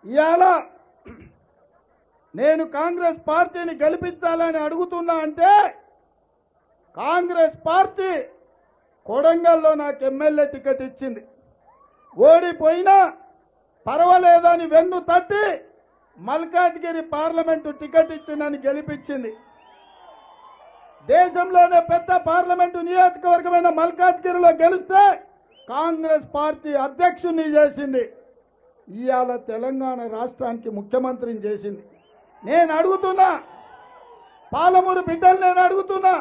ఇవాళ నేను కాంగ్రెస్ పార్టీని గెలిపించాలని అడుగుతున్నా అంటే కాంగ్రెస్ పార్టీ కొడంగల్లో నాకు ఎమ్మెల్యే టికెట్ ఇచ్చింది. ఓడిపోయినా పర్వాలేదని వెన్ను తట్టి మల్కాజ్గిరి పార్లమెంటు టికెట్ ఇచ్చిందని గెలిపించింది. దేశంలోనే పెద్ద పార్లమెంటు నియోజకవర్గమైన మల్కాజ్గిరిలో గెలిస్తే కాంగ్రెస్ పార్టీ అధ్యక్షుడిని చేసింది. ఇవాళ తెలంగాణ రాష్ట్రానికి ముఖ్యమంత్రిని చేసింది. నేను అడుగుతున్నా, పాలమూరు బిడ్డలు నేను అడుగుతున్నా,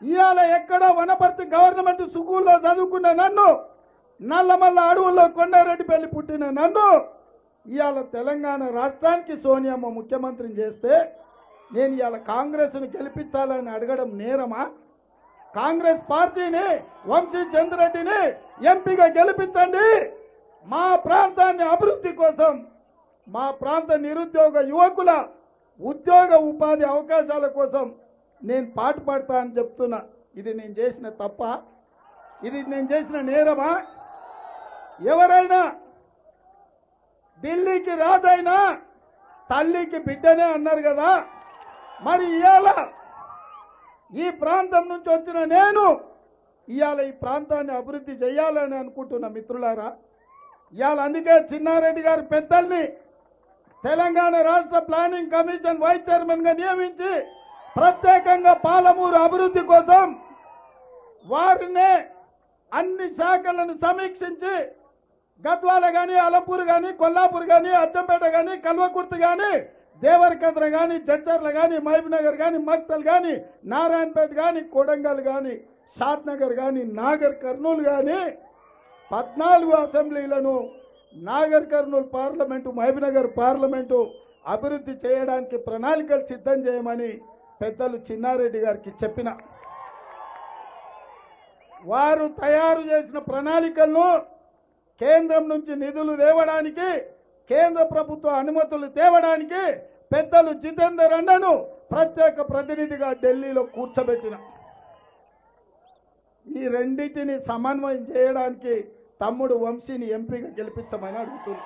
ఇవాళ ఎక్కడ వనపర్తి గవర్నమెంట్ స్కూల్లో చదువుకున్న నన్ను, నల్లమల్ల అడవుల్లో కొండారెడ్డిపల్లి పుట్టిన నన్ను ఇవాళ తెలంగాణ రాష్ట్రానికి సోనియమ్మ ముఖ్యమంత్రిని చేస్తే నేను ఇవాళ కాంగ్రెస్ను గెలిపించాలని అడగడం నేరమా? కాంగ్రెస్ పార్టీని వంశీ చంద్రెడ్డిని ఎంపీగా గెలిపించండి. మా ప్రాంతాన్ని అభివృద్ధి కోసం, మా ప్రాంత నిరుద్యోగ యువకుల ఉద్యోగ ఉపాధి అవకాశాల కోసం నేను పాటుపడతా అని చెప్తున్నా. ఇది నేను చేసిన తప్ప? ఇది నేను చేసిన నేరమా? ఎవరైనా ఢిల్లీకి రాజైనా తల్లికి బిడ్డనే అన్నారు కదా. మరి ఇవాళ ఈ ప్రాంతం నుంచి వచ్చిన నేను ఇవాళ ఈ ప్రాంతాన్ని అభివృద్ధి చేయాలని అనుకుంటున్నా మిత్రులారా. ఇవాళ అందుకే చిన్నారెడ్డి గారి పెద్దల్ని తెలంగాణ రాష్ట్ర ప్లానింగ్ కమిషన్ వైస్ చైర్మన్ గా నియమించి ప్రత్యేకంగా పాలమూరు అభివృద్ధి కోసం వారినే అన్ని శాఖలను సమీక్షించి గద్వాల కానీ, అలంపూర్ కానీ, కొల్లాపూర్ కానీ, అచ్చంపేట కానీ, కల్వకుర్తి కానీ, దేవరకద్ర కానీ, జడ్చర్ల కానీ, మహబూబ్నగర్ కానీ, మక్తల్ కానీ, నారాయణపేట కానీ, కొడంగల్ కానీ, షాద్నగర్ కానీ, నాగర్ కర్నూలు కానీ 14 అసెంబ్లీలను నాగర్ కర్నూలు పార్లమెంటు, మహబూబ్నగర్ పార్లమెంటు అభివృద్ధి చేయడానికి ప్రణాళికలు సిద్ధం చేయమని పెద్దలు చిన్నారెడ్డి గారికి చెప్పిన. వారు తయారు చేసిన ప్రణాళికలను కేంద్రం నుంచి నిధులు తేవడానికి, కేంద్ర ప్రభుత్వ అనుమతులు తేవడానికి పెద్దలు జితేందర్ అన్నను ప్రత్యేక ప్రతినిధిగా ఢిల్లీలో కూర్చోబెట్టిన. ఈ రెండింటిని సమన్వయం చేయడానికి తమ్ముడు వంశీని ఎంపీగా గెలిపించమని అడుగుతున్నారు.